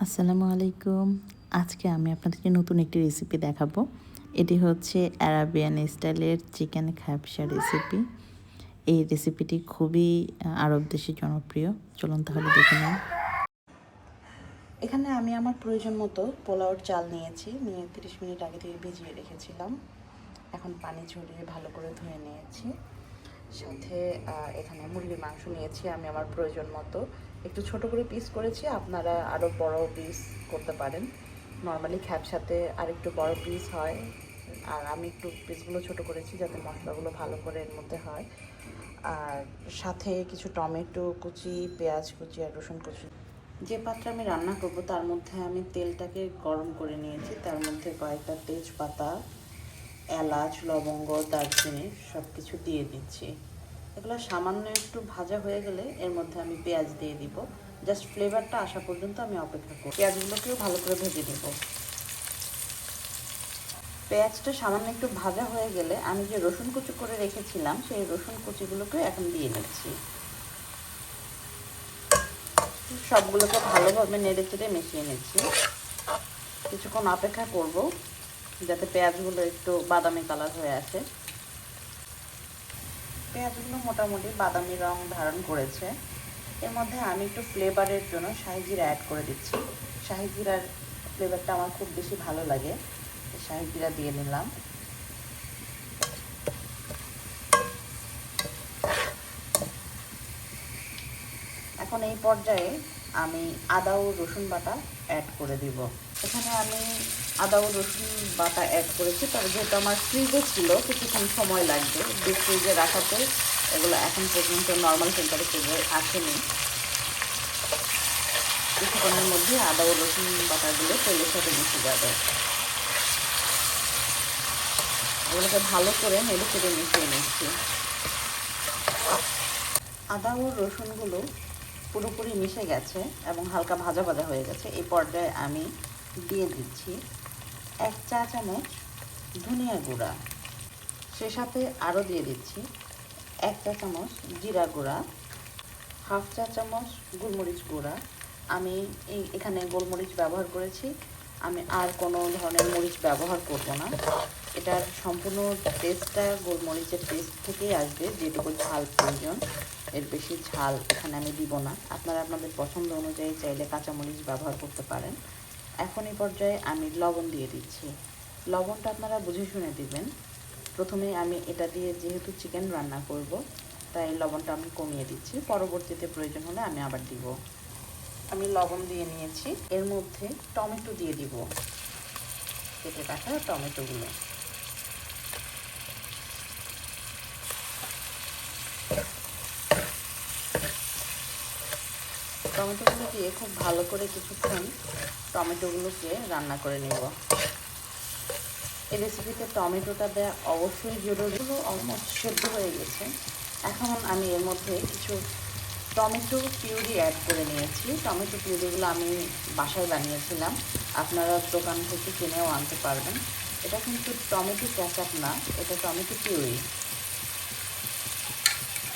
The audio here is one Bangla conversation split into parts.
আসসালামু আলাইকুম। আজকে আমি আপনাদেরকে নতুন একটি রেসিপি দেখাবো। এটি হচ্ছে আরাবিয়ান স্টাইলের চিকেন খাবসা রেসিপি। এই রেসিপিটি খুবই আরব দেশে জনপ্রিয়। চলুন তাহলে দেখে নিই। এখানে আমি আমার প্রয়োজন মতো পোলাওর চাল নিয়েছি, নিয়ে 30 মিনিট আগে থেকে ভিজিয়ে রেখেছিলাম। এখন পানি ঝরিয়ে ভালো করে ধুয়ে নিয়েছি। সাথে এখানে মুরগির মাংস নিয়েছি আমি আমার প্রয়োজন মতো। একটু ছোট করে পিস করেছি, আপনারা আরও বড় পিস করতে পারেন। নর্মালি খ্যাপসাতে আর একটু বড় পিস হয়, আর আমি একটু পিসগুলো ছোট করেছি যাতে মশলাগুলো ভালো করে এর মধ্যে হয়। আর সাথে কিছু টমেটো কুচি, পেঁয়াজ কুচি আর রসুন কুচি। যে পাত্রে আমি রান্না করব তার মধ্যে আমি তেলটাকে গরম করে নিয়েছি। তার মধ্যে কয়েকটা তেজপাতা, এলাচ, লবঙ্গ, দারচিনি সব কিছু দিয়ে দিচ্ছি। এগুলো সামান্য একটু ভাজা হয়ে গেলে এর মধ্যে আমি পেঁয়াজ দিয়ে দিব। জাস্ট ফ্লেভারটা আসা পর্যন্ত আমি অপেক্ষা করব। পেঁয়াজগুলোকেও ভালো করে ভেজে দেব। পেঁয়াজটা সামান্য একটু ভাজা হয়ে গেলে আমি যে রসুন কুচি করে রেখেছিলাম সেই রসুন কুচিগুলোকে এখন দিয়ে নিচ্ছি। সবগুলোকে ভালোভাবে নেড়ে চেড়ে মিশিয়ে নিচ্ছি। কিছুক্ষণ অপেক্ষা করব যাতে পেঁয়াজগুলো একটু বাদামি কালার হয়ে আসে। পেঁয়াজগুলো মোটামুটি বাদামি রং ধারণ করেছে। এর মধ্যে আমি একটু ফ্লেভারের জন্য শাহি জিরা অ্যাড করে দিচ্ছি। শাহি জিরার ফ্লেভারটা আমার খুব বেশি ভালো লাগে, শাহি জিরা দিয়ে নিলাম। এখন এই পর্যায়ে আমি আদা ও রসুন বাটা অ্যাড করে দিব। এখানে আমি আদা ও রসুন বাটা অ্যাড করেছি, তবে যেহেতু আমার ফ্রিজে ছিল কিছুক্ষণ সময় লাগবে ডিপ ফ্রিজে রাখাতে, এগুলো এখন পর্যন্ত নর্মাল টেম্পারেচারে আসেনি। কিছুক্ষণের মধ্যে আদা ও রসুন বাটাগুলো তেলের সাথে মিশে যাবে। এগুলোকে ভালো করে নেড়ে চেড়ে মিশিয়ে নিচ্ছি। আদা ও রসুনগুলো পুরোপুরি মিশে গেছে এবং হালকা ভাজা ভাজা হয়ে গেছে। এই পর্যায়ে আমি দিয়ে দিচ্ছি 1 চা চামচ ধনিয়া গুঁড়া। সে সাথে আরও দিয়ে দিচ্ছি 1 চা চামচ জিরা গুঁড়া, 1/2 চা চামচ গোলমরিচ গুঁড়া। আমি এখানে গোলমরিচ ব্যবহার করেছি, আমি আর কোনো ধরনের মরিচ ব্যবহার করব না। এটার সম্পূর্ণ টেস্টটা গোলমরিচের টেস্ট থেকেই আসবে, যেটুকু ঝাল প্রয়োজন, এর বেশি ঝাল এখানে আমি দিব না। আপনারা আপনাদের পছন্দ অনুযায়ী চাইলে কাঁচামরিচ ব্যবহার করতে পারেন। এখন এই পর্যায়ে আমি লবণ দিয়ে দিচ্ছি। লবণটা আপনারা বুঝে শুনে দিবেন। প্রথমে আমি এটা দিয়ে যেহেতু চিকেন রান্না করব, তাই লবণটা আমি কমিয়ে দিচ্ছি, পরবর্তীতে প্রয়োজন হলে আমি আবার দিব। আমি লবণ দিয়ে নিয়েছি। এর মধ্যে টমেটো দিয়ে দিব, কেটে রাখা টমেটোগুলো। টমেটোগুলো দিয়ে খুব ভালো করে কিছুক্ষণ টমেটোগুলোকে রান্না করে নেব। এই রেসিপিতে টমেটোটা দেওয়া অবশ্যই জরুরি। অলমোস্ট সেদ্ধ হয়ে গেছে। এখন আমি এর মধ্যে কিছু টমেটো পিউরি অ্যাড করে নিয়েছি। টমেটো পিউরিগুলো আমি বাসায় বানিয়েছিলাম, আপনারা দোকান থেকে কিনেও আনতে পারবেন। এটা কিন্তু টমেটো ক্যাচাপ না, এটা টমেটো পিউরি।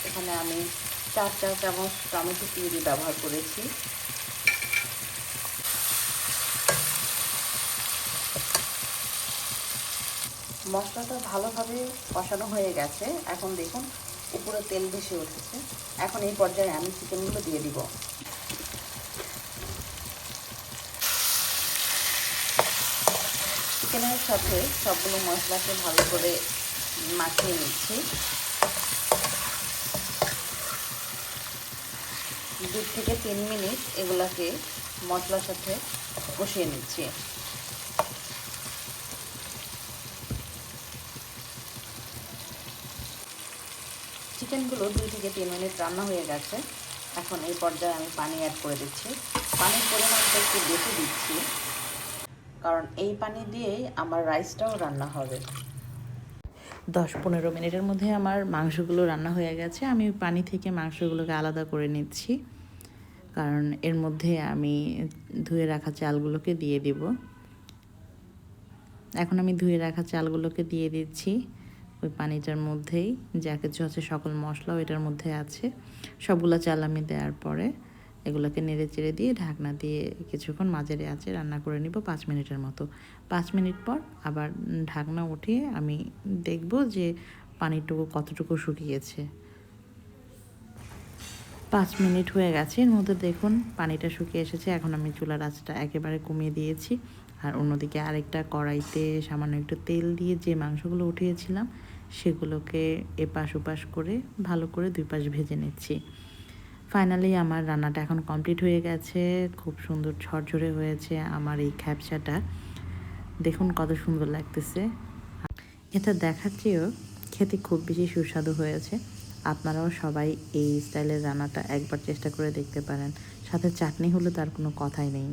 এখানে আমি 4 চা চামচ টমেটো পিউরি ব্যবহার করেছি। মশলাটা ভালোভাবে কষানো হয়ে গেছে। এখন দেখুন উপরে তেল ভেসে উঠেছে। এখন এই পর্যায়ে আমি চিকেনগুলো দিয়ে দিব। চিকেনের সাথে সবগুলো মশলাকে ভালো করে মাখিয়ে নিচ্ছি। 2 থেকে 3 মিনিট এগুলাকে মশলার সাথে কষিয়ে নিচ্ছি। চিকেনগুলো 2 থেকে 3 মিনিট রান্না হয়ে গেছে। এখন এই পর্যায়ে আমি পানি অ্যাড করে দিচ্ছি। পানির পরিমাণটা একটু বেশি দিচ্ছি, কারণ এই পানি দিয়েই আমার রাইসটাও রান্না হবে। 10-15 মিনিটের মধ্যে আমার মাংসগুলো রান্না হয়ে গেছে। আমি পানি থেকে মাংসগুলোকে আলাদা করে নিচ্ছি, কারণ এর মধ্যে আমি ধুয়ে রাখা চালগুলোকে দিয়ে দিব। এখন আমি ধুয়ে রাখা চালগুলোকে দিয়ে দিচ্ছি ওই পানিটার মধ্যেই। যা কিছু আছে সকল মশলাও এটার মধ্যে আছে। সবগুলো চাল আমি দেওয়ার পরে এগুলোকে নেড়ে চেড়ে দিয়ে ঢাকনা দিয়ে কিছুক্ষণ মাঝারি আঁচে রান্না করে নিব 5 মিনিটের মতো। 5 মিনিট পর আবার ঢাকনা উঠিয়ে আমি দেখব যে পানিটুকু কতটুকু শুকিয়েছে। 5 মিনিট হয়ে গেছে, এর মধ্যে দেখুন পানিটা শুকিয়ে এসেছে। এখন আমি চুলার আঁচটা একেবারে কমিয়ে দিয়েছি। আর অন্যদিকে আরেকটা কড়াইতে সামান্য একটু তেল দিয়ে যে মাংসগুলো উঠিয়েছিলাম সেগুলোকে এপাশ ওপাশ করে ভালো করে 2 পাশ ভেজে নিচ্ছি। ফাইনালি আমার রান্নাটা এখন কমপ্লিট হয়ে গেছে। খুব সুন্দর ঝরঝরে হয়েছে আমার এই খ্যাপসাটা। দেখুন কত সুন্দর লাগতেছে। এটা দেখার চেয়েও খেতে খুব বেশি সুস্বাদু হয়েছে। আপনারাও সবাই এই স্টাইলের রান্নাটা একবার চেষ্টা করে দেখতে পারেন। সাথে চাটনি হলে তার কোনো কথাই নেই।